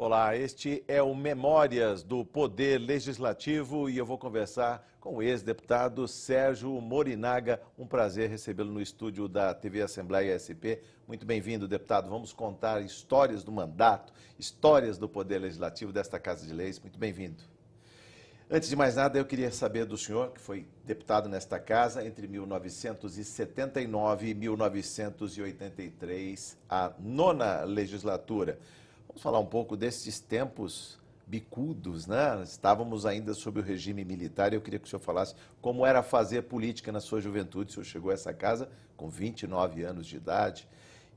Olá, este é o Memórias do Poder Legislativo e eu vou conversar com o ex-deputado Sérgio Morinaga. Um prazer recebê-lo no estúdio da TV Assembleia SP. Muito bem-vindo, deputado. Vamos contar histórias do mandato, histórias do Poder Legislativo desta Casa de Leis. Muito bem-vindo. Antes de mais nada, eu queria saber do senhor, que foi deputado nesta casa entre 1979 e 1983, a 9ª legislatura. Vamos falar um pouco desses tempos bicudos, né? Estávamos ainda sob o regime militar e eu queria que o senhor falasse como era fazer política na sua juventude. O senhor chegou a essa casa com 29 anos de idade.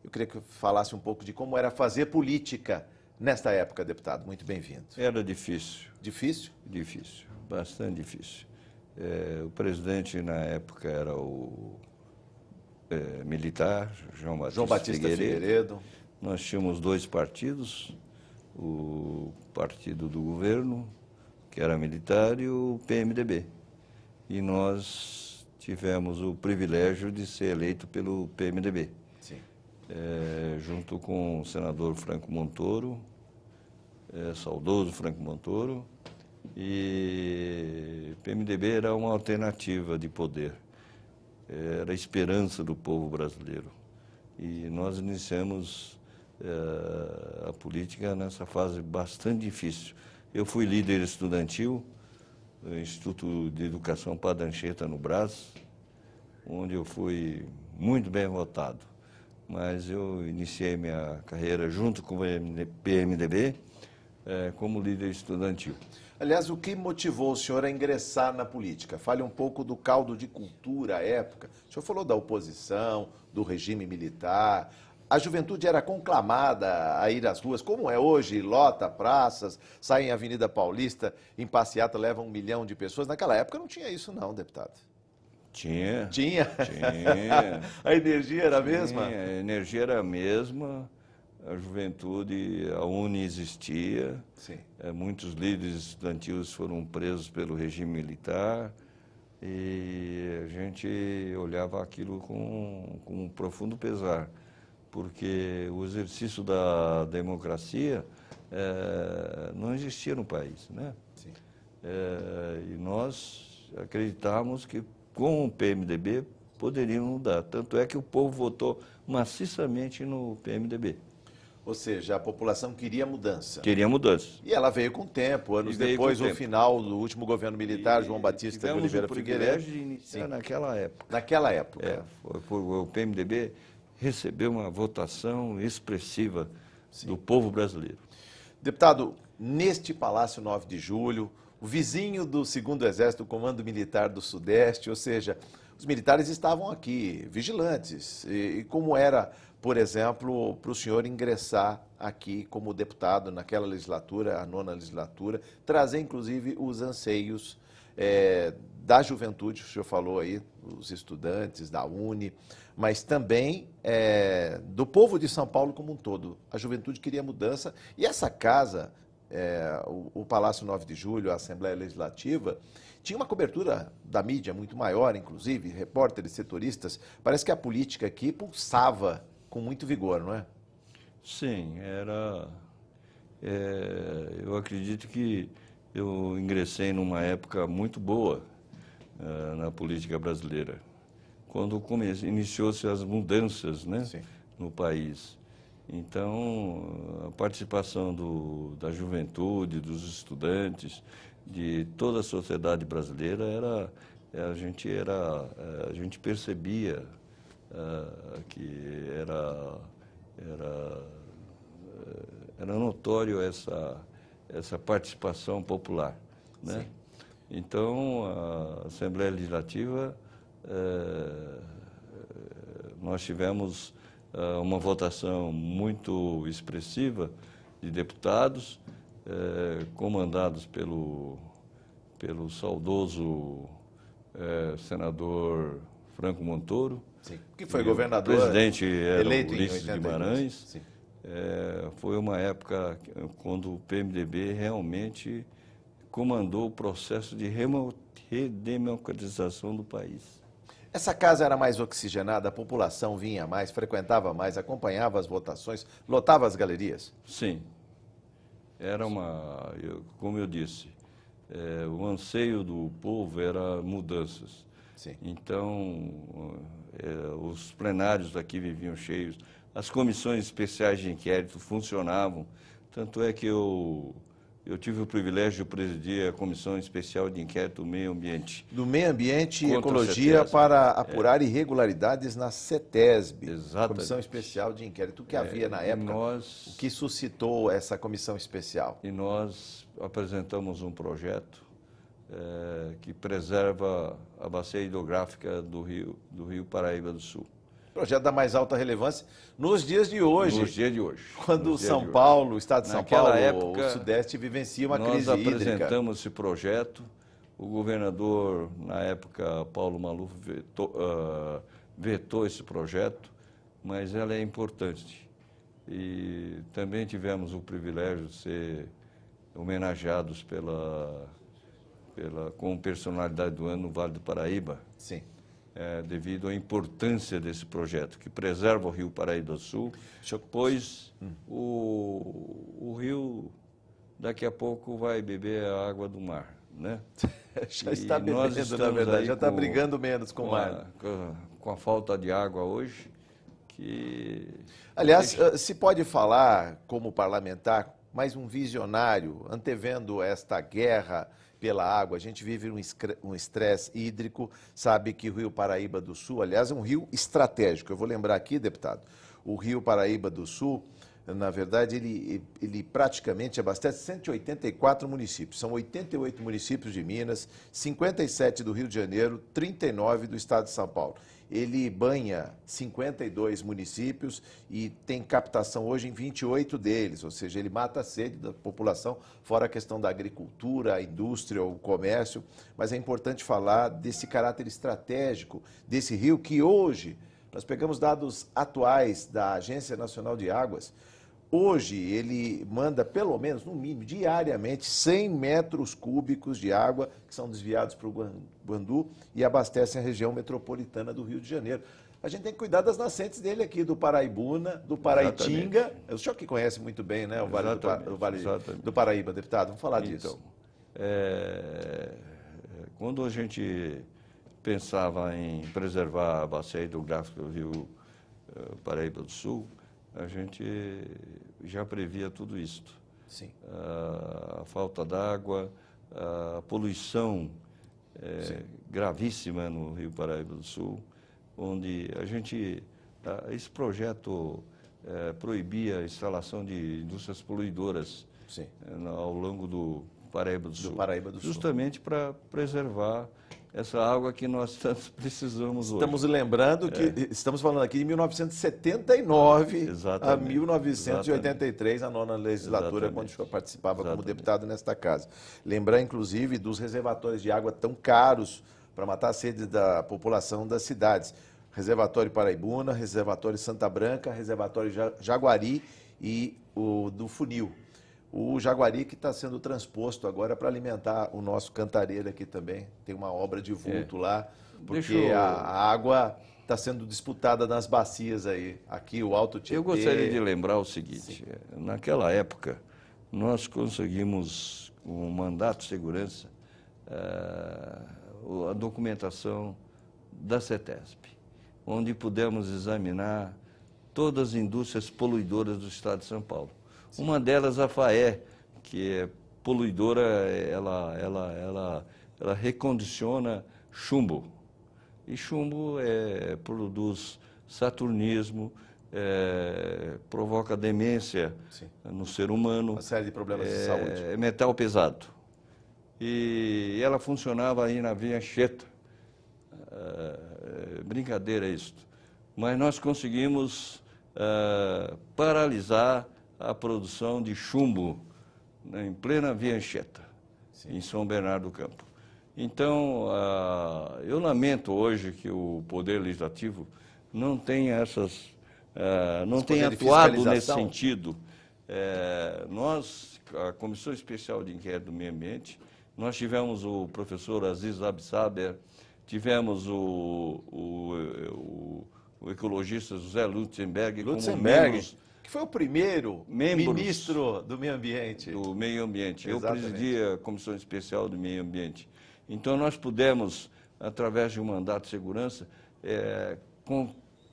Eu queria que falasse um pouco de como era fazer política nesta época, deputado. Muito bem-vindo. Era difícil. Difícil? Difícil, bastante difícil. O presidente na época era o militar, João Batista Figueiredo. Nós tínhamos dois partidos, o partido do governo, que era militar, e o PMDB. E nós tivemos o privilégio de ser eleito pelo PMDB. Sim. Junto com o senador Franco Montoro, saudoso Franco Montoro, e o PMDB era uma alternativa de poder, era a esperança do povo brasileiro. E nós iniciamos a política nessa fase bastante difícil. Eu fui líder estudantil do Instituto de Educação Padre Anchieta, no Brás, onde eu fui muito bem votado. Mas eu iniciei minha carreira junto com o PMDB como líder estudantil. Aliás, o que motivou o senhor a ingressar na política? Fale um pouco do caldo de cultura à época. O senhor falou da oposição, do regime militar. A juventude era conclamada a ir às ruas, como é hoje, lota praças, sai em Avenida Paulista, em passeata leva 1 milhão de pessoas. Naquela época não tinha isso não, deputado. Tinha. Tinha? Tinha. A energia era a mesma? A energia era a mesma, a juventude, a UNE existia. Sim. Muitos líderes estudantis foram presos pelo regime militar e a gente olhava aquilo com um profundo pesar, porque o exercício da democracia não existia no país, né? Sim. E nós acreditávamos que com o PMDB poderiam mudar. Tanto é que o povo votou maciçamente no PMDB. Ou seja, a população queria mudança. Queria mudança. E ela veio com o tempo, anos depois, o final do último governo militar, João Batista de Oliveira Figueiredo. Tivemos o privilégio de iniciar naquela época. Naquela época. O PMDB recebeu uma votação expressiva do povo brasileiro. Deputado, neste Palácio 9 de Julho, o vizinho do 2º Exército, o Comando Militar do Sudeste, ou seja, os militares estavam aqui, vigilantes. E como era, por exemplo, para o senhor ingressar aqui como deputado naquela legislatura, a 9ª legislatura, trazer inclusive os anseios da juventude, o senhor falou aí, os estudantes da UNE, mas também do povo de São Paulo como um todo. A juventude queria mudança e essa casa, o Palácio 9 de Julho, a Assembleia Legislativa, tinha uma cobertura da mídia muito maior, inclusive, repórteres, setoristas. Parece que a política aqui pulsava com muito vigor, não é? Sim, eu acredito que eu ingressei numa época muito boa na política brasileira, quando iniciou-se as mudanças, né, no país. Então, a participação da juventude, dos estudantes, de toda a sociedade brasileira, a gente percebia que era notório essa participação popular, né? Sim. Então, a Assembleia Legislativa, nós tivemos uma votação muito expressiva de deputados, comandados pelo saudoso senador Franco Montoro. Sim. Que foi governador. O presidente era eleito Ulisses em 82. Guimarães. Sim. Foi uma época quando o PMDB realmente comandou o processo de redemocratização do país. Essa casa era mais oxigenada, a população vinha mais, frequentava mais, acompanhava as votações, lotava as galerias? Sim. era como eu disse, o anseio do povo era mudanças. Sim. Então, os plenários aqui viviam cheios, as comissões especiais de inquérito funcionavam, tanto é que eu tive o privilégio de presidir a Comissão Especial de Inquérito do Meio Ambiente. Do Meio Ambiente e Contra a Ecologia CETESB. para apurar irregularidades na CETESB, Exatamente. Comissão Especial de Inquérito. O que havia na época, o que suscitou essa comissão especial? E nós apresentamos um projeto que preserva a bacia hidrográfica do Rio Paraíba do Sul. Projeto da mais alta relevância nos dias de hoje. Nos dias de hoje. Quando São Paulo, o estado de São Paulo, época, o Sudeste vivencia uma crise hídrica. Nós apresentamos esse projeto, o governador, na época, Paulo Maluf, vetou esse projeto, mas ela é importante. E também tivemos o privilégio de ser homenageados como personalidade do ano no Vale do Paraíba. Sim. Devido à importância desse projeto, que preserva o Rio Paraíba do Sul, pois o rio daqui a pouco vai beber a água do mar, né? Já está bebendo, na verdade, já está brigando menos com o mar. Com a falta de água hoje, Aliás, se pode falar, como parlamentar, mais um visionário, antevendo esta guerra pela água. A gente vive um estresse hídrico, sabe que o Rio Paraíba do Sul, aliás, é um rio estratégico. Eu vou lembrar aqui, deputado, o Rio Paraíba do Sul, na verdade, ele praticamente abastece 184 municípios. São 88 municípios de Minas, 57 do Rio de Janeiro, 39 do estado de São Paulo. Ele banha 52 municípios e tem captação hoje em 28 deles, ou seja, ele mata a sede da população, fora a questão da agricultura, a indústria, o comércio, mas é importante falar desse caráter estratégico desse rio que hoje, nós pegamos dados atuais da Agência Nacional de Águas, hoje ele manda pelo menos, no mínimo, diariamente, 100 metros cúbicos de água que são desviados para o Guandu e abastecem a região metropolitana do Rio de Janeiro. A gente tem que cuidar das nascentes dele aqui, do Paraibuna, do Paraitinga. Exatamente. O senhor que conhece muito bem, né, o Vale do Paraíba, deputado. Vamos falar disso. Quando a gente pensava em preservar a bacia hidrográfica do Rio Paraíba do Sul, a gente já previa tudo isto. Sim. A falta d'água, a poluição gravíssima no Rio Paraíba do Sul, onde esse projeto proibia a instalação de indústrias poluidoras ao longo do Paraíba do Sul. Justamente para preservar essa água que nós tanto precisamos hoje. Estamos lembrando que estamos falando aqui de 1979 a 1983, a nona legislatura, quando o senhor participava como deputado nesta casa. Lembrar, inclusive, dos reservatórios de água tão caros para matar a sede da população das cidades. Reservatório Paraibuna, Reservatório Santa Branca, Reservatório Jaguari e o do Funil. O Jaguari que está sendo transposto agora para alimentar o nosso Cantareira aqui também. Tem uma obra de vulto lá, porque a água está sendo disputada nas bacias aí. Aqui o Alto Tietê. Eu gostaria de lembrar o seguinte, naquela época nós conseguimos, com o mandato de segurança, a documentação da CETESB, onde pudemos examinar todas as indústrias poluidoras do estado de São Paulo. Sim. Uma delas, a FAE, que é poluidora, ela recondiciona chumbo. E chumbo produz saturnismo, provoca demência no ser humano. Uma série de problemas de saúde. É metal pesado. E ela funcionava aí na Via Anchieta. Brincadeira isso. Mas nós conseguimos paralisar a produção de chumbo em plena Via Anchieta, em São Bernardo do Campo. Então, eu lamento hoje que o Poder Legislativo não tenha não tenha atuado nesse sentido. Nós, a Comissão Especial de Inquérito do Meio Ambiente, nós tivemos o professor Aziz Absaber, tivemos o ecologista José Lutzenberg como membros que foi o primeiro Membros ministro do Meio Ambiente. do Meio Ambiente. Exatamente. Eu presidi a Comissão Especial do Meio Ambiente. Então, nós pudemos, através de um mandato de segurança,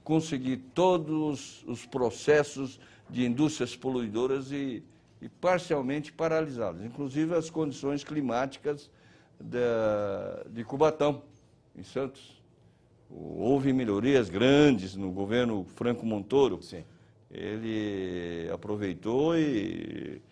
conseguir todos os processos de indústrias poluidoras e parcialmente paralisá-las, inclusive as condições climáticas de Cubatão, em Santos. Houve melhorias grandes no governo Franco Montoro. Sim. Ele aproveitou e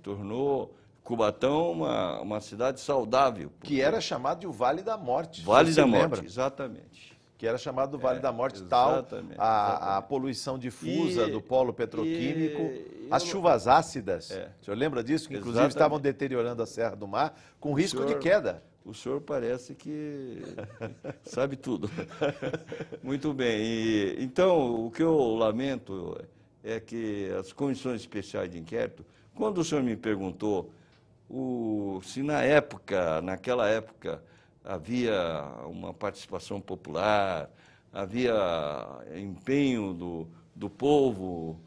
tornou Cubatão uma cidade saudável. Que era chamado de o Vale da Morte. Vale você da lembra? Morte, exatamente. Que era chamado do Vale da Morte, exatamente, a poluição difusa do polo petroquímico, as eu- chuvas ácidas. O senhor lembra disso? Que inclusive Exatamente. estavam deteriorando a Serra do Mar com risco de queda. O senhor parece que sabe tudo. Muito bem. Então, o que eu lamento é que as comissões especiais de inquérito, quando o senhor me perguntou se naquela época, havia uma participação popular, havia empenho do povo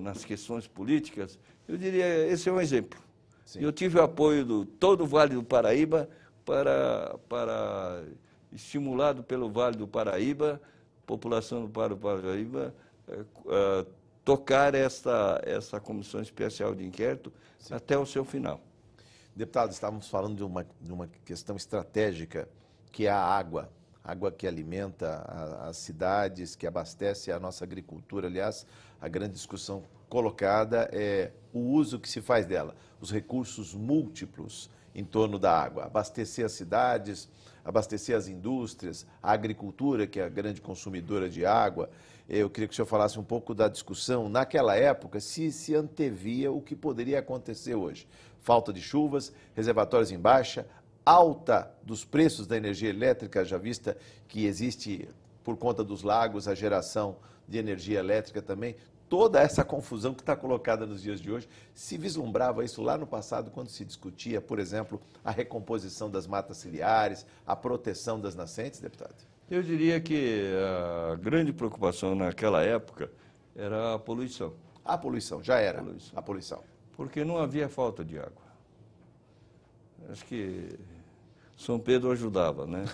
nas questões políticas, eu diria, esse é um exemplo. Sim. Eu tive o apoio de todo o Vale do Paraíba para estimulado pelo Vale do Paraíba, população do Vale do Paraíba, tocar essa comissão especial de inquérito até o seu final. Deputado, estávamos falando de uma questão estratégica, que é a água. Água que alimenta as cidades, que abastece a nossa agricultura. Aliás, a grande discussão colocada é o uso que se faz dela, os recursos múltiplos em torno da água. Abastecer as cidades, abastecer as indústrias, a agricultura, que é a grande consumidora de água. Eu queria que o senhor falasse um pouco da discussão, naquela época, se antevia o que poderia acontecer hoje. Falta de chuvas, reservatórios em baixa, alta dos preços da energia elétrica, já vista que existe, por conta dos lagos, a geração de energia elétrica também. Toda essa confusão que está colocada nos dias de hoje, se vislumbrava isso lá no passado, quando se discutia, por exemplo, a recomposição das matas ciliares, a proteção das nascentes, deputado? Eu diria que a grande preocupação naquela época era a poluição. A poluição, já era a poluição. Porque não havia falta de água. Acho que São Pedro ajudava, né?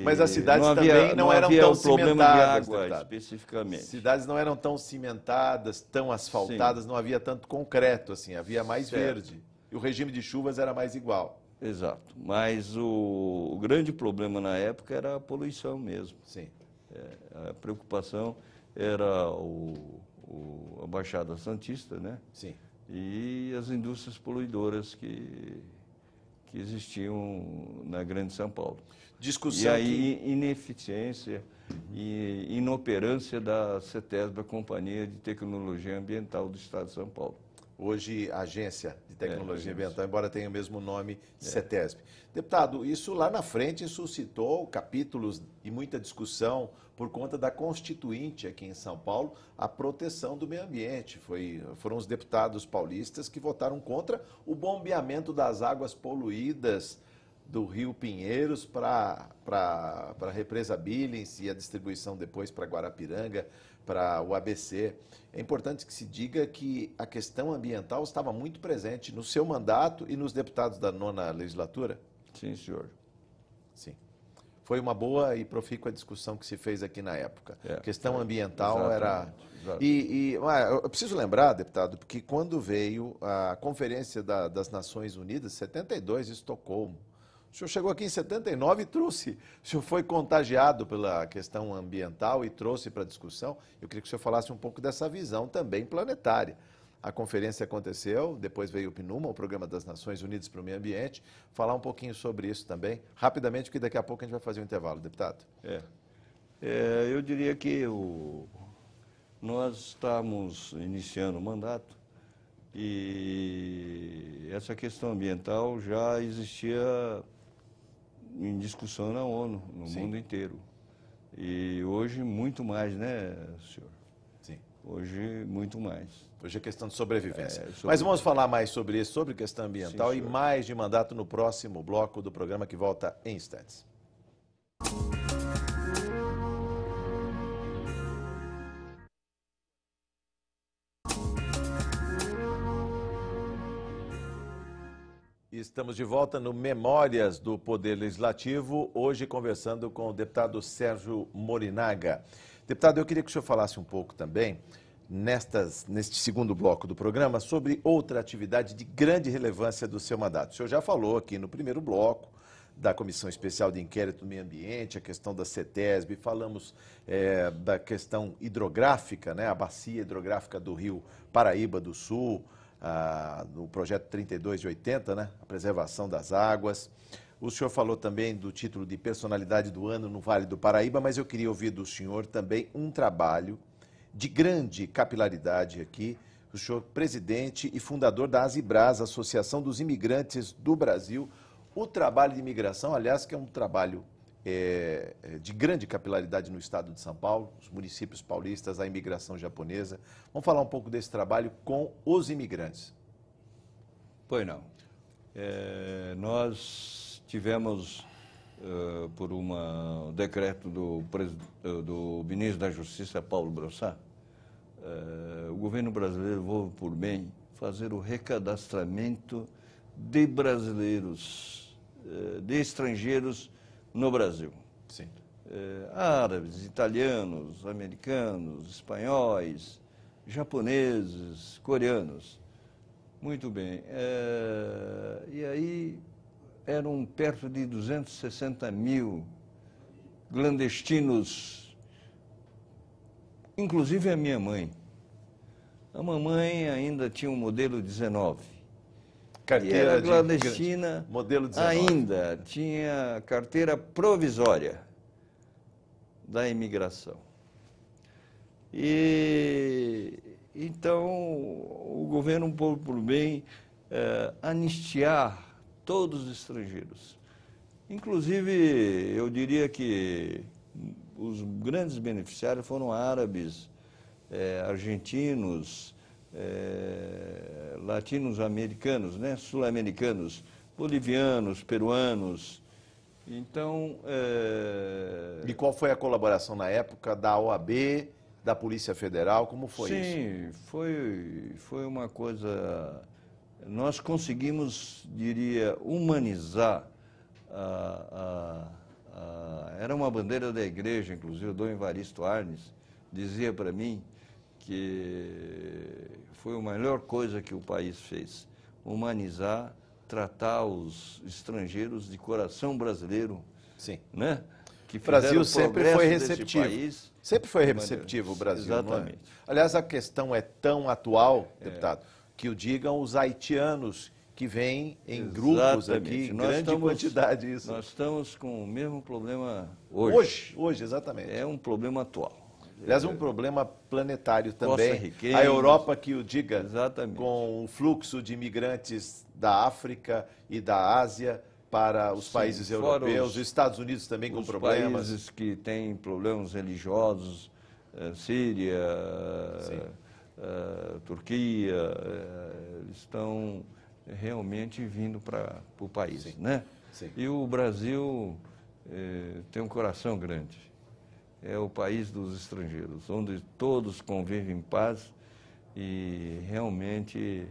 Mas as cidades também não eram tão cimentadas, de água, deputado. especificamente. Cidades não eram tão cimentadas, tão asfaltadas, não havia tanto concreto, assim, havia mais verde. E o regime de chuvas era mais igual. Exato. Mas o grande problema na época era a poluição mesmo. Sim. A preocupação era a Baixada Santista, né? Sim. E as indústrias poluidoras que existiam na Grande São Paulo. Discussão e aí ineficiência e inoperância da CETESB, a Companhia de Tecnologia Ambiental do Estado de São Paulo. Hoje, a Agência de Tecnologia Ambiental, embora tenha o mesmo nome, CETESB. Deputado, isso lá na frente suscitou capítulos e muita discussão por conta da Constituinte aqui em São Paulo, a proteção do meio ambiente. Foram os deputados paulistas que votaram contra o bombeamento das águas poluídas do Rio Pinheiros para a represa Billings e a distribuição depois para Guarapiranga, para o ABC. É importante que se diga que a questão ambiental estava muito presente no seu mandato e nos deputados da 9ª legislatura? Sim, senhor. Sim. Foi uma boa e profícua discussão que se fez aqui na época. A questão ambiental exatamente. Eu preciso lembrar, deputado, porque quando veio a Conferência das Nações Unidas, 72, em Estocolmo, o senhor chegou aqui em 79 e trouxe, o senhor foi contagiado pela questão ambiental e trouxe para a discussão. Eu queria que o senhor falasse um pouco dessa visão também planetária. A conferência aconteceu, depois veio o PNUMA, o Programa das Nações Unidas para o Meio Ambiente, falar um pouquinho sobre isso também, rapidamente, porque daqui a pouco a gente vai fazer um intervalo, deputado. Eu diria que nós estamos iniciando o mandato e essa questão ambiental já existia em discussão na ONU, no mundo inteiro. E hoje muito mais, né, senhor? Sim. Hoje muito mais. Hoje é questão de sobrevivência. Mas vamos falar mais sobre isso, sobre questão ambiental. Sim, e mais de mandato no próximo bloco do programa, que volta em instantes. Estamos de volta no Memórias do Poder Legislativo, hoje conversando com o deputado Sérgio Morinaga. Deputado, eu queria que o senhor falasse um pouco também, neste segundo bloco do programa, sobre outra atividade de grande relevância do seu mandato. O senhor já falou aqui no primeiro bloco da Comissão Especial de Inquérito do Meio Ambiente, a questão da CETESB, falamos da questão hidrográfica, né, a bacia hidrográfica do Rio Paraíba do Sul, no projeto 32 de 80, né, a preservação das águas. O senhor falou também do título de personalidade do ano no Vale do Paraíba, mas eu queria ouvir do senhor também um trabalho de grande capilaridade aqui. O senhor presidente e fundador da Asibras, Associação dos Imigrantes do Brasil. O trabalho de imigração, aliás, que é um trabalho de grande capilaridade no estado de São Paulo, os municípios paulistas, a imigração japonesa. Vamos falar um pouco desse trabalho com os imigrantes. Pois não. Nós tivemos, por um decreto do ministro da Justiça, Paulo Brossat, o governo brasileiro vou por bem fazer o recadastramento de brasileiros, de estrangeiros no Brasil. Sim. Árabes, italianos, americanos, espanhóis, japoneses, coreanos. Muito bem. E aí eram perto de 260 mil clandestinos, inclusive a minha mãe. A mamãe ainda tinha um modelo 19. Carteira e era clandestina, modelo 19. ainda tinha carteira provisória da imigração. E então o governo por bem anistiar todos os estrangeiros. Inclusive, eu diria que os grandes beneficiários foram árabes, argentinos, latino-americanos, né? Sul-americanos, bolivianos, peruanos. Então... E qual foi a colaboração na época da OAB, da Polícia Federal? Como foi isso? Sim, foi uma coisa... Nós conseguimos, diria, humanizar era uma bandeira da igreja, inclusive o Dom Evaristo Arnes dizia para mim que foi a melhor coisa que o país fez, humanizar, tratar os estrangeiros de coração brasileiro. Sim. Né? Que o Brasil sempre foi receptivo. País, sempre foi receptivo o Brasil. Exatamente. Não é? Aliás, a questão é tão atual, deputado, que o digam os haitianos que vêm em grupos aqui, em grande quantidade. Isso. Nós estamos com o mesmo problema hoje. Hoje, exatamente. É um problema atual. Aliás, um problema planetário também. A Europa, que o diga, exatamente, com o fluxo de imigrantes da África e da Ásia para os países europeus, os Estados Unidos também com problemas. Os países que têm problemas religiosos, Síria, Turquia, eles estão realmente vindo para o país. Sim. Né? Sim. E o Brasil tem um coração grande. É o país dos estrangeiros, onde todos convivem em paz e realmente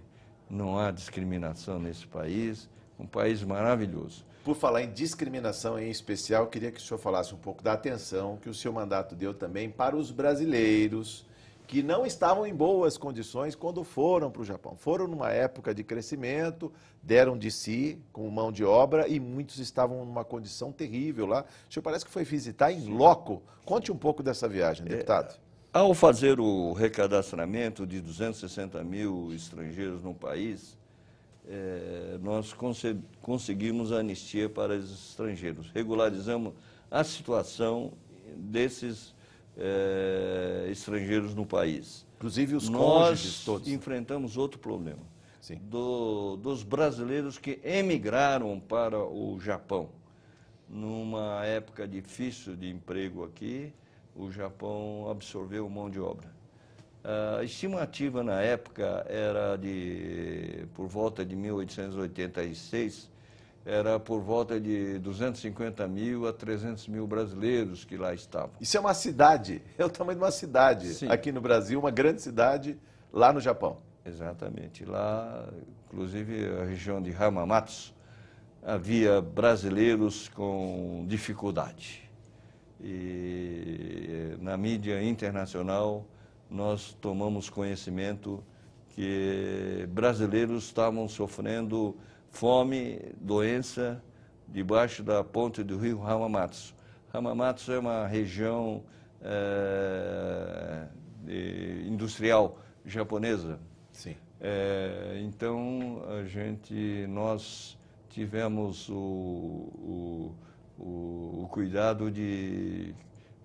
não há discriminação nesse país, um país maravilhoso. Por falar em discriminação em especial, eu queria que o senhor falasse um pouco da atenção que o seu mandato deu também para os brasileiros que não estavam em boas condições quando foram para o Japão. Foram numa época de crescimento, deram de si com mão de obra e muitos estavam numa condição terrível lá. O senhor parece que foi visitar em loco. Conte um pouco dessa viagem, deputado. Ao fazer o recadastramento de 260 mil estrangeiros no país, nós conseguimos a anistia para os estrangeiros. Regularizamos a situação desses estrangeiros no país. Inclusive os cônjuges todos. Nós enfrentamos outro problema. Sim. Dos brasileiros que emigraram para o Japão. Numa época difícil de emprego aqui, o Japão absorveu mão de obra. A estimativa na época era por volta de 1886, era por volta de 250 mil a 300 mil brasileiros que lá estavam. Isso é uma cidade, é o tamanho de uma cidade. Sim. Aqui no Brasil, uma grande cidade lá no Japão. Exatamente. Lá, inclusive, a região de Hamamatsu, havia brasileiros com dificuldade. E na mídia internacional nós tomamos conhecimento que brasileiros estavam sofrendo fome, doença, debaixo da ponte do rio Hamamatsu. Hamamatsu é uma região industrial japonesa. Sim. Então, nós tivemos o cuidado de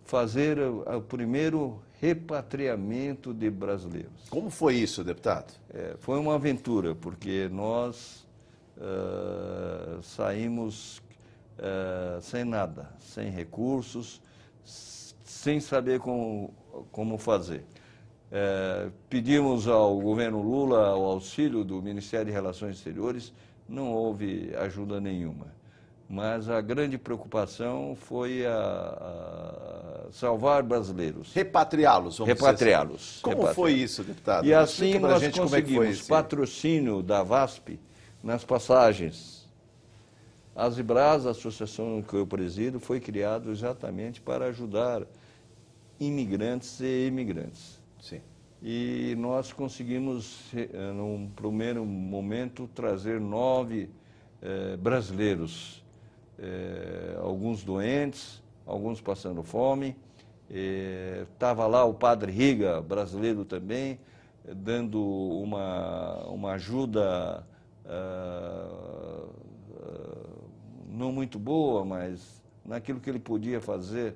fazer o primeiro repatriamento de brasileiros. Como foi isso, deputado? Foi uma aventura, porque nós saímos sem nada, sem recursos, sem saber como fazer. Pedimos ao governo Lula o auxílio do Ministério de Relações Exteriores, não houve ajuda nenhuma. Mas a grande preocupação foi salvar brasileiros. Repatriá-los, vamos Repatriá-los. dizer assim. Como foi isso, deputado? E assim nós conseguimos patrocínio da VASP nas passagens. A Asibras, a associação que eu presido, foi criada exatamente para ajudar imigrantes e imigrantes. Sim. E nós conseguimos, num primeiro momento, trazer 9 brasileiros. Alguns doentes, alguns passando fome. Estava lá o padre Riga, brasileiro também, dando uma ajuda não muito boa, mas naquilo que ele podia fazer.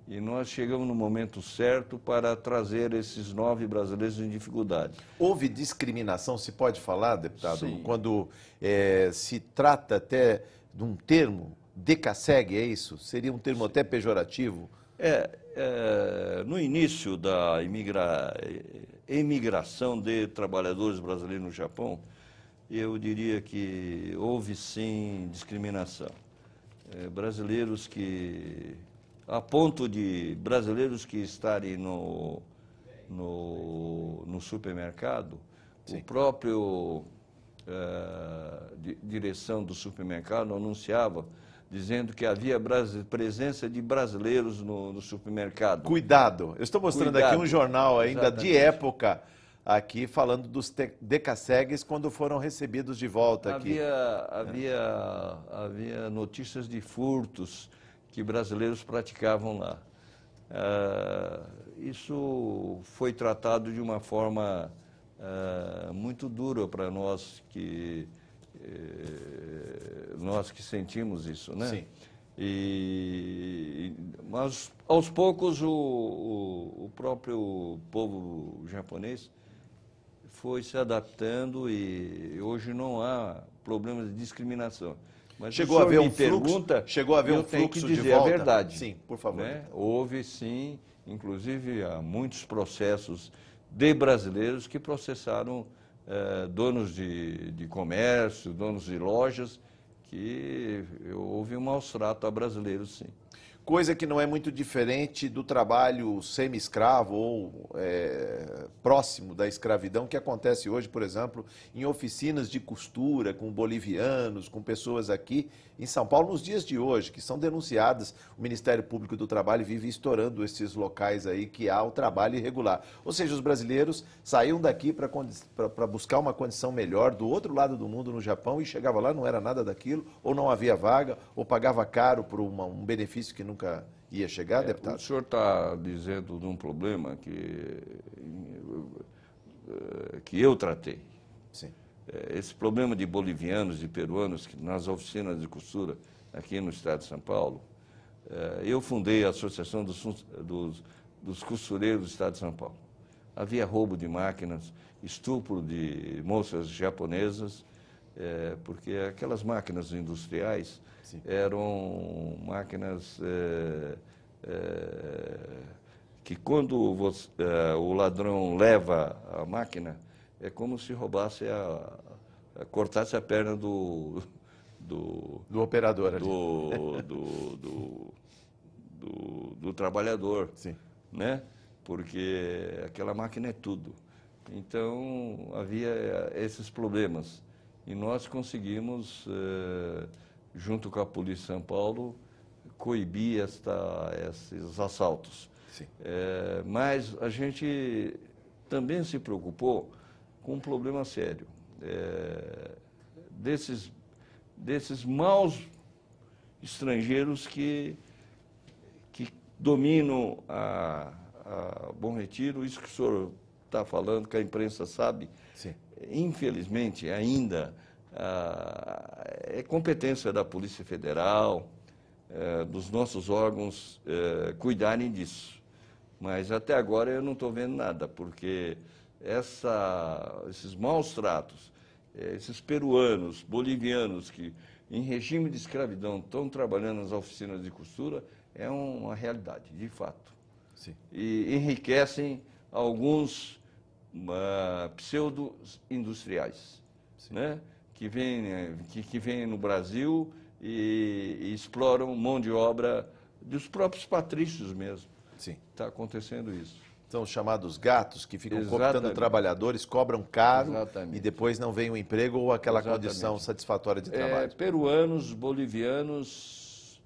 E nós chegamos no momento certo para trazer esses 9 brasileiros em dificuldade. Houve discriminação, se pode falar, deputado? Sim. Quando se trata até de um termo, decassegue, é isso? Seria um termo até pejorativo? No início da imigração de trabalhadores brasileiros no Japão, eu diria que houve sim discriminação. Brasileiros que, a ponto de brasileiros que estarem no supermercado, sim, o próprio direção do supermercado anunciava, dizendo que havia presença de brasileiros no supermercado. Cuidado, eu estou mostrando aqui um jornal ainda exatamente, de época, aqui falando dos decassegues quando foram recebidos de volta aqui. Havia notícias de furtos que brasileiros praticavam lá. Isso foi tratado de uma forma muito dura para nós que sentimos isso, né? Sim. Mas aos poucos o próprio povo japonês foi se adaptando e hoje não há problema de discriminação. Mas chegou a haver um fluxo de volta? A verdade. Sim, por favor. Né? Houve sim, inclusive há muitos processos de brasileiros que processaram donos de comércio, donos de lojas, que houve um maus-trato a brasileiros, sim. Coisa que não é muito diferente do trabalho semi-escravo ou próximo da escravidão que acontece hoje, por exemplo, em oficinas de costura com bolivianos, com pessoas aqui em São Paulo nos dias de hoje, que são denunciadas. O Ministério Público do Trabalho vive estourando esses locais aí que há o trabalho irregular. Ou seja, os brasileiros saíam daqui para buscar uma condição melhor do outro lado do mundo, no Japão, e chegava lá, não era nada daquilo, ou não havia vaga, ou pagava caro por um benefício que nunca ia chegar, deputado? O senhor está dizendo de um problema que eu tratei. Sim. Esse problema de bolivianos e peruanos que nas oficinas de costura aqui no estado de São Paulo, eu fundei a Associação dos Costureiros do estado de São Paulo. Havia roubo de máquinas, estupro de moças japonesas, porque aquelas máquinas industriais, sim, eram máquinas que quando o ladrão leva a máquina, é como se roubasse cortasse a perna do operador ali. do trabalhador, sim, né? Porque aquela máquina é tudo. Então havia esses problemas e nós conseguimos junto com a Polícia de São Paulo, coibir esses assaltos. Sim. Mas a gente também se preocupou com um problema sério, desses maus estrangeiros que dominam a Bom Retiro, isso que o senhor está falando, que a imprensa sabe. Sim. Infelizmente, ainda é competência da Polícia Federal, dos nossos órgãos cuidarem disso. Mas até agora eu não estou vendo nada, porque esses maus tratos, esses peruanos, bolivianos que em regime de escravidão estão trabalhando nas oficinas de costura, é uma realidade, de fato. Sim. E enriquecem alguns pseudo-industriais, né? que vêm no Brasil e exploram mão de obra dos próprios patrícios mesmo. Sim. Está acontecendo isso. São os chamados gatos que ficam Exatamente. cooptando trabalhadores, cobram caro. Exatamente. E depois não vem o emprego ou aquela Exatamente. condição satisfatória de trabalho. Peruanos, bolivianos,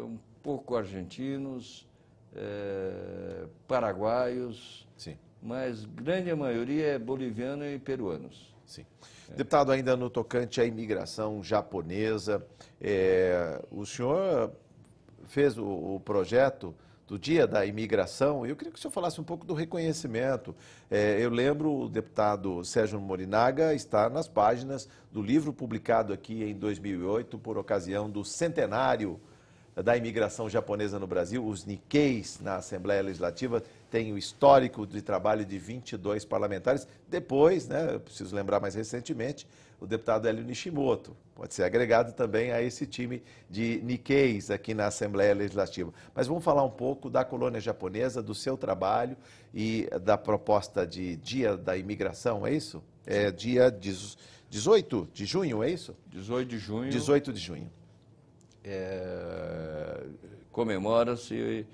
um pouco argentinos, paraguaios, Sim. mas grande maioria é boliviano e peruanos. Sim. Deputado, ainda no tocante à imigração japonesa, o senhor fez o projeto do Dia da Imigração, e eu queria que o senhor falasse um pouco do reconhecimento. Eu lembro, o deputado Sérgio Morinaga está nas páginas do livro publicado aqui em 2008, por ocasião do centenário da imigração japonesa no Brasil, os Nikkeis na Assembleia Legislativa, tem o histórico de trabalho de 22 parlamentares. Depois, né, eu preciso lembrar mais recentemente, o deputado Hélio Nishimoto pode ser agregado também a esse time de Nikkeis aqui na Assembleia Legislativa. Mas vamos falar um pouco da colônia japonesa, do seu trabalho e da proposta de Dia da Imigração, é isso? É dia 18 de junho, é isso? 18 de junho. 18 de junho. Comemora-se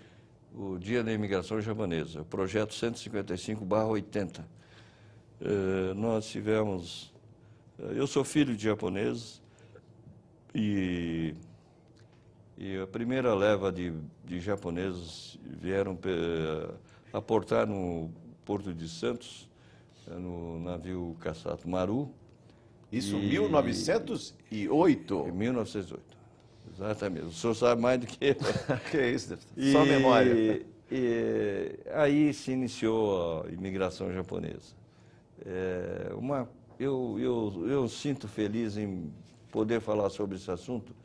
o Dia da Imigração Japonesa, o projeto 155/80. Nós tivemos... Eu sou filho de japoneses e a primeira leva de japoneses vieram aportar no Porto de Santos, no navio Kassato Maru. Isso, 1908? Em 1908. Exatamente. O senhor sabe mais do que eu. Que é isso, só a memória. Aí se iniciou a imigração japonesa. Eu sinto feliz em poder falar sobre esse assunto,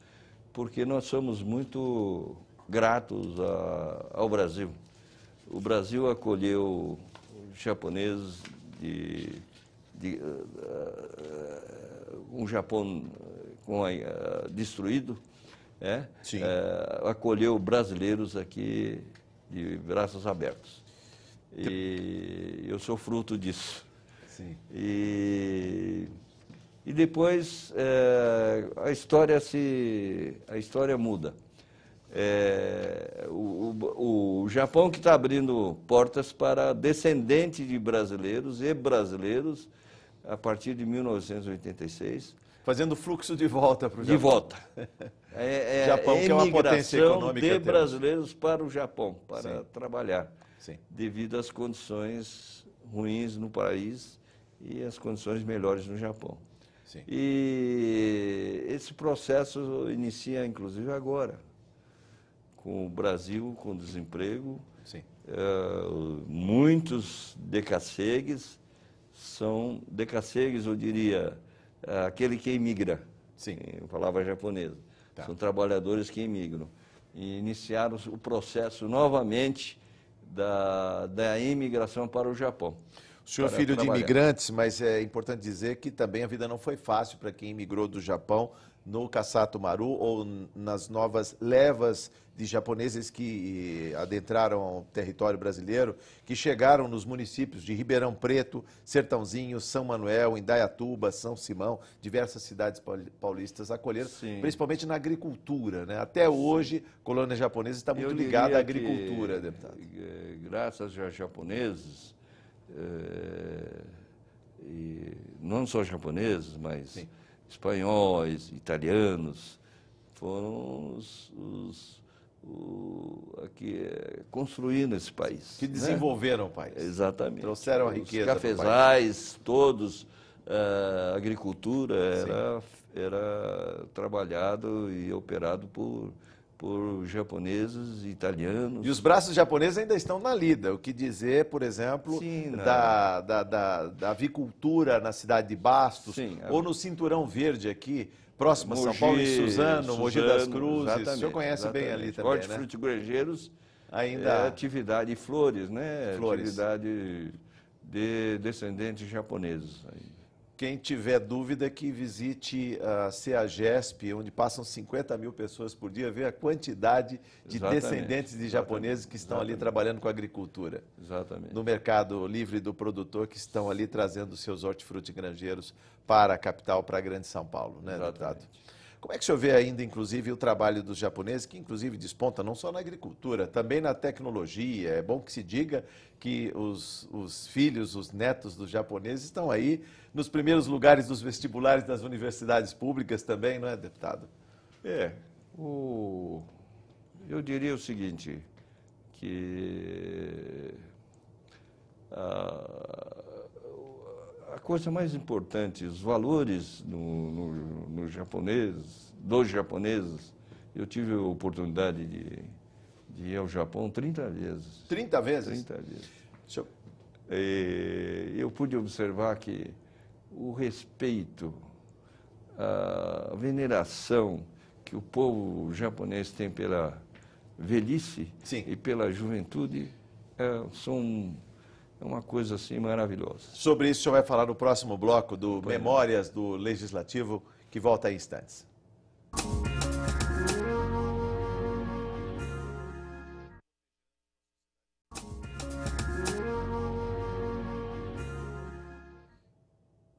porque nós somos muito gratos ao Brasil. O Brasil acolheu japoneses um Japão destruído, Sim. acolheu brasileiros aqui de braços abertos. E eu sou fruto disso. Sim. E depois a história muda. O Japão que está abrindo portas para descendentes de brasileiros e brasileiros a partir de 1986. Fazendo fluxo de volta para o Japão. De volta. Japão, que é uma potência econômica. De brasileiros para o Japão, para Sim. trabalhar. Sim. Devido às condições ruins no país e as condições melhores no Japão. Sim. E esse processo inicia, inclusive, agora, com o Brasil com desemprego. Sim. Muitos decassegues são decassegues, eu diria, aquele que imigra, Sim. em palavra japonesa. Tá. São trabalhadores que imigram. E iniciaram o processo novamente da imigração para o Japão. O senhor é filho de imigrantes, mas é importante dizer que também a vida não foi fácil para quem imigrou do Japão no Kassato Maru ou nas novas levas de japoneses que adentraram o território brasileiro, que chegaram nos municípios de Ribeirão Preto, Sertãozinho, São Manuel, Indaiatuba, São Simão, diversas cidades paulistas acolheram, Sim. Principalmente na agricultura, né? Até hoje, a colônia japonesa está muito ligada à agricultura, deputado. Graças aos japoneses, e não só japoneses, mas espanhóis, italianos, foram aqui construindo esse país. Que desenvolveram o país. Exatamente. Trouxeram a riqueza. Os cafezais, todos, a agricultura era trabalhado e operado por japoneses e italianos. E os braços japoneses ainda estão na lida, o que dizer, por exemplo, Sim, da avicultura na cidade de Bastos, Sim, ou no Cinturão Verde aqui, próximo a São Paulo, em Suzano, Mogi das Cruzes. O senhor conhece bem ali também, né? Hortifrutigranjeiros, ainda atividade, e flores, né? Flores. Atividade de descendentes japoneses. Quem tiver dúvida que visite a CEAGESP, onde passam 50 mil pessoas por dia, ver a quantidade de descendentes de japoneses que estão ali trabalhando com a agricultura. Exatamente. No mercado livre do produtor, que estão ali trazendo seus hortifrutigranjeiros para a capital, para a grande São Paulo, né, deputado? Como é que o senhor vê ainda, inclusive, o trabalho dos japoneses, que inclusive desponta não só na agricultura, também na tecnologia? É bom que se diga que os filhos, os netos dos japoneses estão aí nos primeiros lugares dos vestibulares das universidades públicas também, não é, deputado? Eu diria o seguinte, que a coisa mais importante, os valores no japonês, dos japoneses, eu tive a oportunidade de ir ao Japão 30 vezes. 30 vezes? 30 vezes. Eu pude observar que o respeito, a veneração que o povo japonês tem pela velhice Sim. e pela juventude é uma coisa assim maravilhosa. Sobre isso o senhor vai falar no próximo bloco do Memórias do Legislativo, que volta em instantes.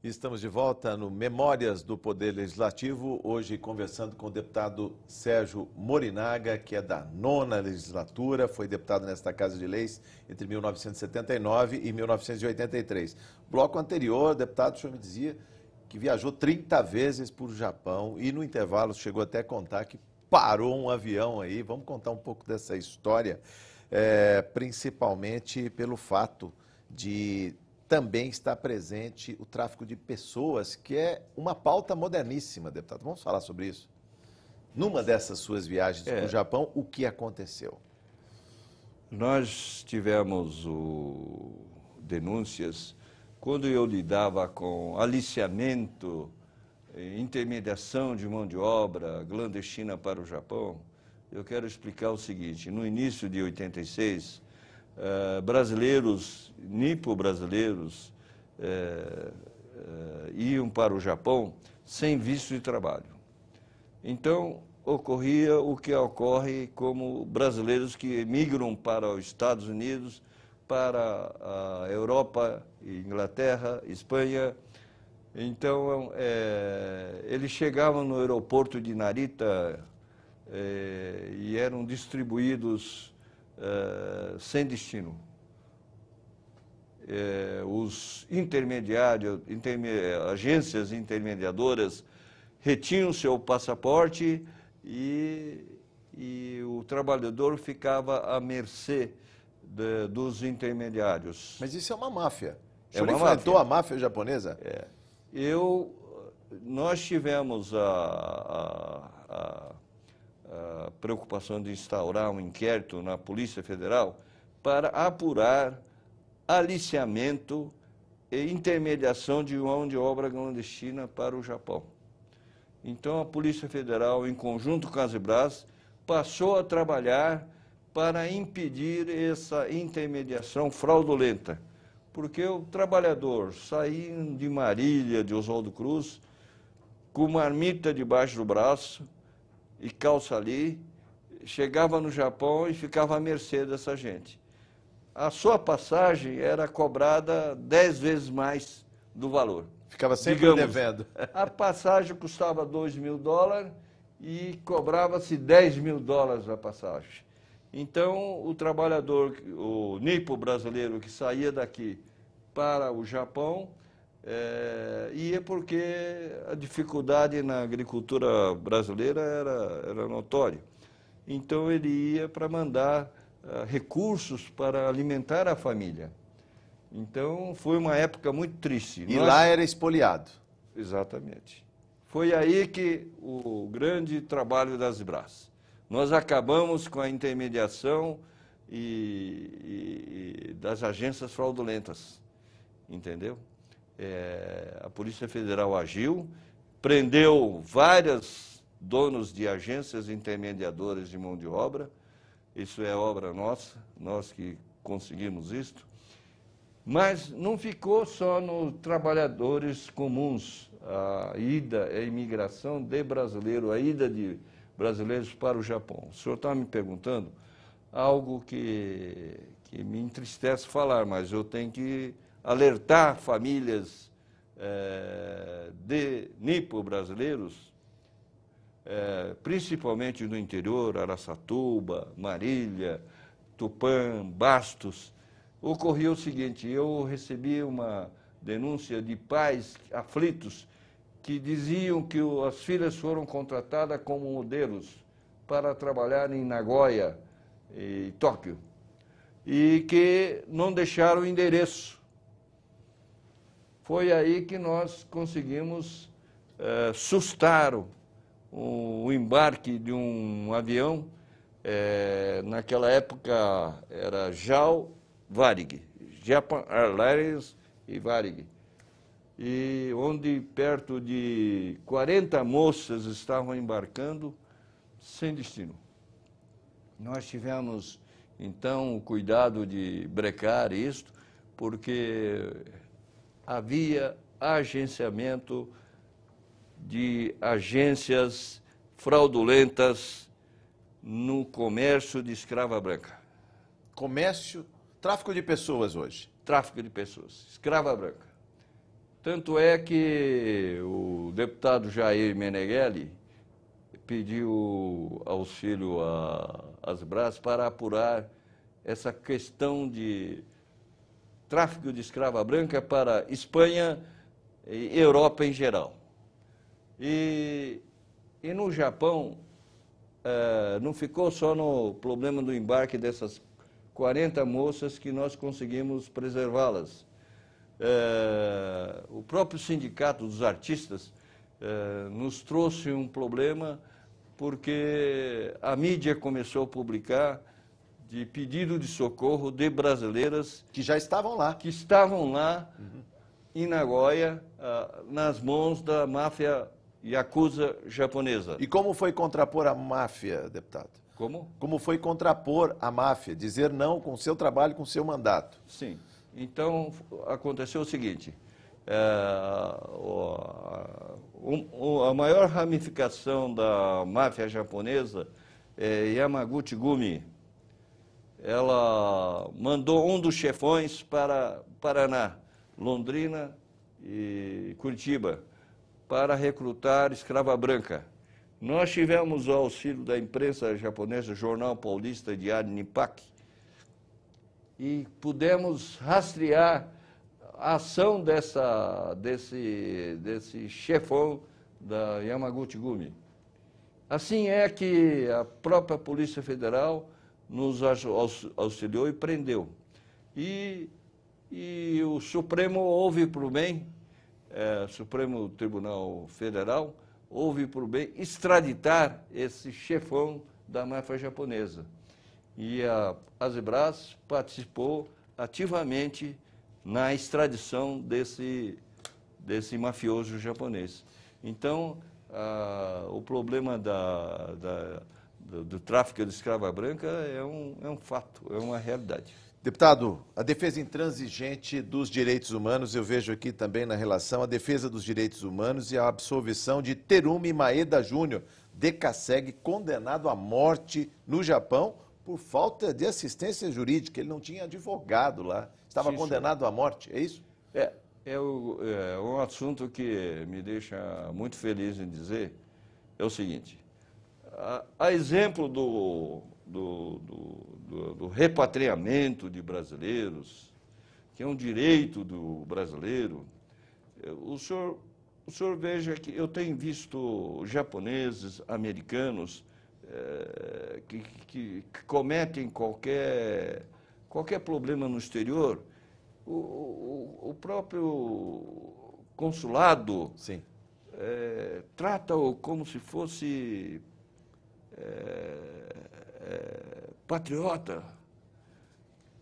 Estamos de volta no Memórias do Poder Legislativo, hoje conversando com o deputado Sérgio Morinaga, que é da 9ª legislatura, foi deputado nesta Casa de Leis entre 1979 e 1983. Bloco anterior, deputado, o senhor me dizia que viajou 30 vezes por Japão e no intervalo chegou até a contar que parou um avião aí. Vamos contar um pouco dessa história, principalmente pelo fato de também está presente o tráfico de pessoas, que é uma pauta moderníssima, deputado. Vamos falar sobre isso? Numa dessas suas viagens para o Japão, o que aconteceu? Nós tivemos denúncias quando eu lidava com aliciamento, intermediação de mão de obra clandestina para o Japão. Eu quero explicar o seguinte: no início de 86, brasileiros, nipo-brasileiros, iam para o Japão sem visto de trabalho. Então, ocorria o que ocorre como brasileiros que migram para os Estados Unidos, para a Europa, Inglaterra, Espanha. Então, eles chegavam no aeroporto de Narita e eram distribuídos sem destino. Os intermediários, agências intermediadoras retinham seu passaporte e o trabalhador ficava à mercê dos intermediários. Mas isso é uma máfia. O É senhor uma enfrentou máfia. a máfia japonesa? Nós tivemos a preocupação de instaurar um inquérito na Polícia Federal para apurar aliciamento e intermediação de mão de obra clandestina para o Japão. Então, a Polícia Federal, em conjunto com a Asebras, passou a trabalhar para impedir essa intermediação fraudulenta, porque o trabalhador saía de Marília, de Oswaldo Cruz, com marmita debaixo do braço e calça ali, chegava no Japão e ficava à mercê dessa gente. A sua passagem era cobrada 10 vezes mais do valor. Ficava sempre devendo. A passagem custava $2.000 e cobrava-se $10.000 a passagem. Então, o trabalhador, o nipo brasileiro que saía daqui para o Japão, E é porque a dificuldade na agricultura brasileira era notória. Então, ele ia para mandar recursos para alimentar a família. Então, foi uma época muito triste. E lá era expoliado. Exatamente. Foi aí que o grande trabalho das Brás. Nós acabamos com a intermediação e das agências fraudulentas, entendeu? A Polícia Federal agiu, prendeu vários donos de agências intermediadoras de mão de obra. Isso é obra nossa, nós que conseguimos isto. Mas não ficou só nos trabalhadores comuns, a imigração de brasileiros, a ida de brasileiros para o Japão. O senhor está me perguntando algo que me entristece falar, mas eu tenho que alertar famílias de nipo-brasileiros, principalmente no interior, Araçatuba, Marília, Tupã, Bastos. Ocorreu o seguinte: eu recebi uma denúncia de pais aflitos que diziam que as filhas foram contratadas como modelos para trabalhar em Nagoya e Tóquio e que não deixaram o endereço. Foi aí que nós conseguimos sustar o embarque de um avião. Naquela época era JAL Varig, Japan Airlines e Varig, e onde perto de 40 moças estavam embarcando sem destino. Nós tivemos, então, o cuidado de brecar isto, porque havia agenciamento de agências fraudulentas no comércio de escrava branca. Comércio, tráfico de pessoas hoje. Tráfico de pessoas, escrava branca. Tanto é que o deputado Jair Meneghelli pediu auxílio às Brás para apurar essa questão de tráfico de escrava branca para Espanha e Europa em geral. E no Japão, não ficou só no problema do embarque dessas 40 moças que nós conseguimos preservá-las. O próprio Sindicato dos Artistas nos trouxe um problema porque a mídia começou a publicar de pedido de socorro de brasileiras que já estavam lá. Que estavam lá em Nagoya, nas mãos da máfia Yakuza japonesa. E como foi contrapor a máfia, deputado? Como? Como foi contrapor a máfia, dizer não com o seu trabalho, com o seu mandato? Sim. Então, aconteceu o seguinte, a maior ramificação da máfia japonesa é Yamaguchi Gumi. Ela mandou um dos chefões para Paraná, Londrina e Curitiba, para recrutar escrava branca. Nós tivemos o auxílio da imprensa japonesa, Jornal Paulista, Diário Nippaki, e pudemos rastrear a ação desse chefão da Yamaguchi Gumi. Assim é que a própria Polícia Federal nos auxiliou e prendeu. E o Supremo houve por bem, Supremo Tribunal Federal, houve por bem extraditar esse chefão da máfia japonesa. E a ASEBRAS participou ativamente na extradição desse mafioso japonês. Então, o problema do tráfico de escrava branca é um fato, é uma realidade. Deputado, a defesa intransigente dos direitos humanos, eu vejo aqui também na relação a defesa dos direitos humanos e a absolvição de Terumi Maeda Júnior, de CACEG, condenado à morte no Japão por falta de assistência jurídica. Ele não tinha advogado lá, estava condenado à morte, é isso? É um assunto que me deixa muito feliz em dizer, é o seguinte, a exemplo do repatriamento de brasileiros, que é um direito do brasileiro, O senhor veja que eu tenho visto japoneses, americanos, que cometem qualquer problema no exterior, o próprio consulado Sim. trata-o como se fosse patriota.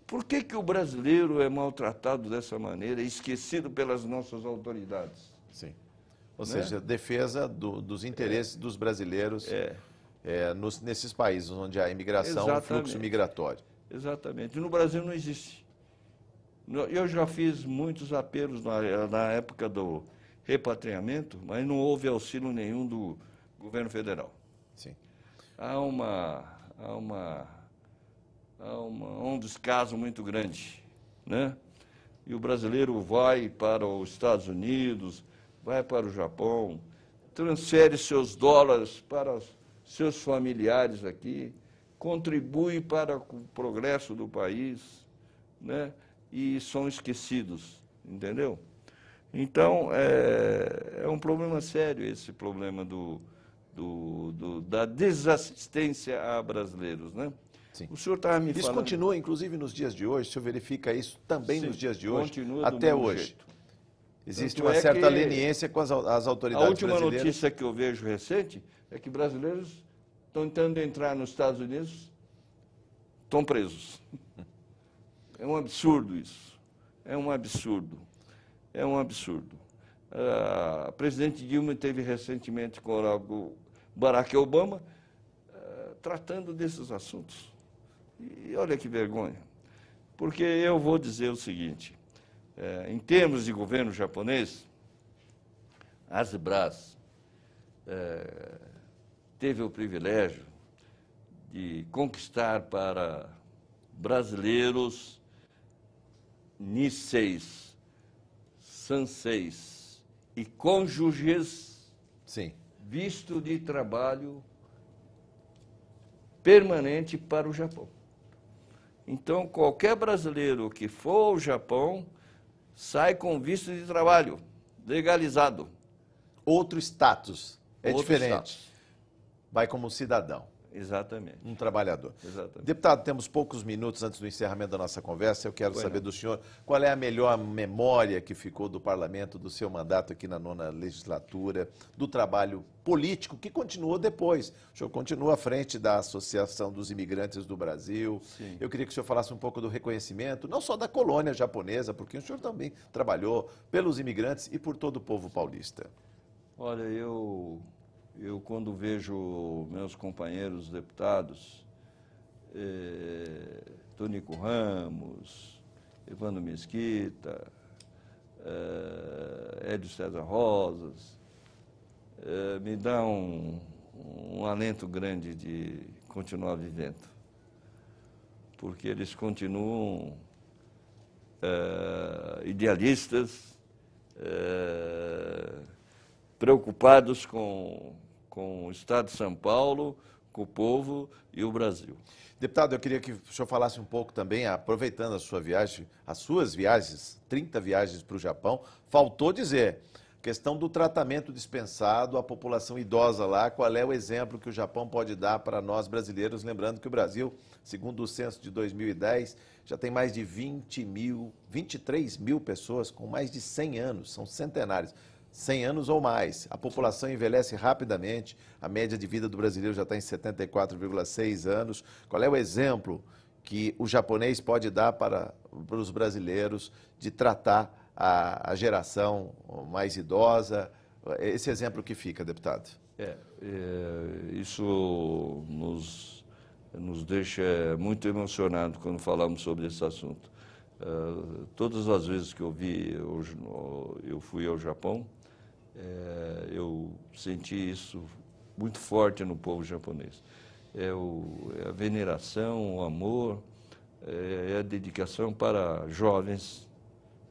Por que que o brasileiro é maltratado dessa maneira, esquecido pelas nossas autoridades? Sim. Ou seja, defesa dos interesses dos brasileiros nesses países onde há imigração, o fluxo migratório. Exatamente. No Brasil não existe. Eu já fiz muitos apelos na época do repatriamento, mas não houve auxílio nenhum do governo federal. Sim. Há um descaso muito grande, né? E o brasileiro vai para os Estados Unidos, vai para o Japão, transfere seus dólares para seus familiares aqui, contribui para o progresso do país, né? E são esquecidos, entendeu? Então, é um problema sério esse problema da desassistência a brasileiros, né? Sim. O senhor estava me falando... Isso continua, inclusive, nos dias de hoje? O senhor verifica isso também nos dias de hoje? Continua até do mesmo hoje. Jeito. Existe uma certa leniência com as autoridades brasileiras. A última brasileiras. notícia que eu vejo recente é que brasileiros estão tentando entrar nos Estados Unidos, estão presos. É um absurdo isso. É um absurdo. É um absurdo. A presidente Dilma esteve recentemente com o Barack Obama tratando desses assuntos. E olha que vergonha. Porque eu vou dizer o seguinte, em termos de governo japonês, a ASBRAS teve o privilégio de conquistar para brasileiros nisseis, sanseis e cônjuges, sim, visto de trabalho permanente para o Japão. Então, qualquer brasileiro que for ao Japão sai com visto de trabalho, legalizado. Outro status, Outro diferente. Status. Vai como cidadão. Exatamente. Um trabalhador. Exatamente. Deputado, temos poucos minutos antes do encerramento da nossa conversa. Eu quero saber do senhor qual é a melhor memória que ficou do parlamento, do seu mandato aqui na 9ª legislatura, do trabalho político que continuou depois. O senhor continua à frente da Associação dos Imigrantes do Brasil. Sim. Eu queria que o senhor falasse um pouco do reconhecimento, não só da colônia japonesa, porque o senhor também trabalhou pelos imigrantes e por todo o povo paulista. Olha, eu quando vejo meus companheiros deputados, Tonico Ramos, Evandro Mesquita, Hélio César Rosas, me dá um alento grande de continuar vivendo, porque eles continuam idealistas, preocupados com o Estado de São Paulo, com o povo e o Brasil. Deputado, eu queria que o senhor falasse um pouco também, aproveitando a sua viagem, as suas viagens, 30 viagens para o Japão, faltou dizer, questão do tratamento dispensado à população idosa lá, qual é o exemplo que o Japão pode dar para nós brasileiros, lembrando que o Brasil, segundo o censo de 2010, já tem mais de 23 mil pessoas com mais de 100 anos, são centenários. 100 anos ou mais. A população envelhece rapidamente, a média de vida do brasileiro já está em 74,6 anos. Qual é o exemplo que o japonês pode dar para os brasileiros de tratar a geração mais idosa? Esse exemplo que fica, deputado. Isso nos deixa muito emocionados quando falamos sobre esse assunto. Todas as vezes que eu fui ao Japão, eu senti isso muito forte no povo japonês. É a veneração, o amor, é a dedicação para jovens,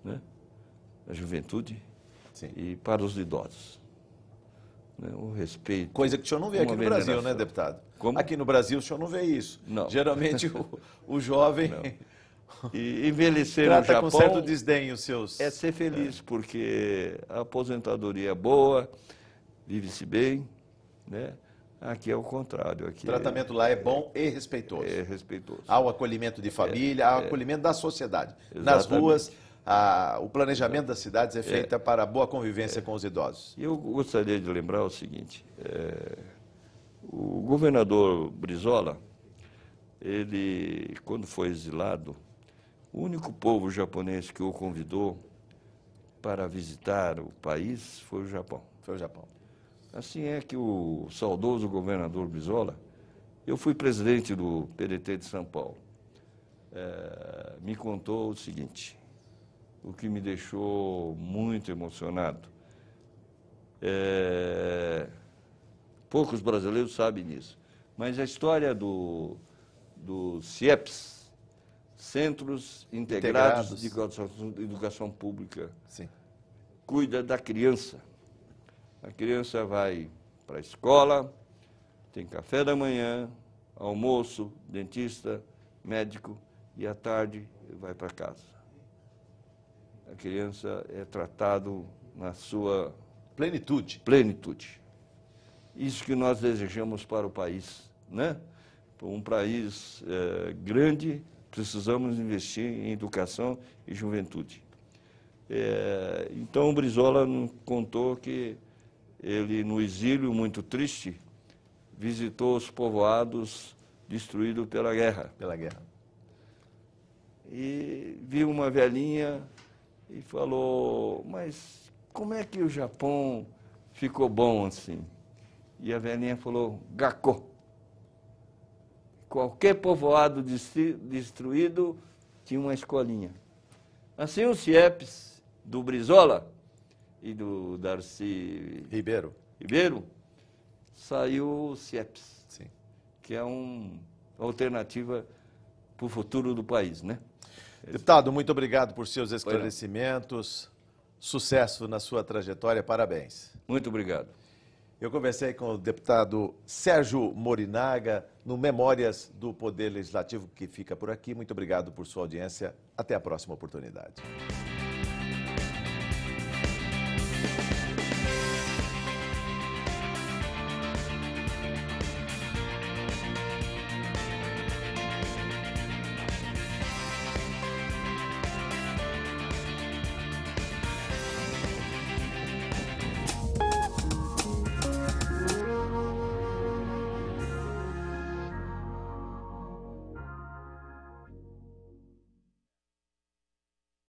né? A juventude. Sim. E para os idosos. Né? O respeito. Coisa que o senhor não vê aqui no Brasil, né, deputado? Como? Aqui no Brasil o senhor não vê isso. Não. Geralmente o jovem E envelhecer no Trata Japão com certo desdém os seus... é ser feliz, porque a aposentadoria é boa, vive-se bem, né? Aqui é o contrário. Aqui O tratamento lá é bom e respeitoso. é respeitoso. Há o acolhimento de família, há o acolhimento da sociedade. Nas Exatamente. ruas, o planejamento das cidades é feito para a boa convivência com os idosos. E eu gostaria de lembrar o seguinte, o governador Brizola, ele, quando foi exilado, o único povo japonês que o convidou para visitar o país foi o Japão. Foi o Japão. Assim é que o saudoso governador Brizola, eu fui presidente do PDT de São Paulo, me contou o seguinte, o que me deixou muito emocionado. Poucos brasileiros sabem disso, mas a história do CIEPS, Centros Integrados de Educação Pública, Sim. cuida da criança. A criança vai para a escola, tem café da manhã, almoço, dentista, médico, e à tarde vai para casa. A criança é tratado na sua Plenitude. plenitude. Isso que nós desejamos para o país, né? Para um país grande, precisamos investir em educação e juventude. Então, o Brizola nos contou que ele, no exílio, muito triste, visitou os povoados destruídos pela guerra. Pela guerra. E viu uma velhinha e falou, mas como é que o Japão ficou bom assim? E a velhinha falou, Gakko. Qualquer povoado destruído tinha uma escolinha. Assim, o CIEPS do Brizola e do Darcy Ribeiro. saiu o CIEPS, Sim. que é uma alternativa para o futuro do país, né? Deputado, muito obrigado por seus esclarecimentos. Sucesso na sua trajetória, parabéns. Muito obrigado. Eu conversei com o deputado Sérgio Morinaga no Memórias do Poder Legislativo, que fica por aqui. Muito obrigado por sua audiência. Até a próxima oportunidade.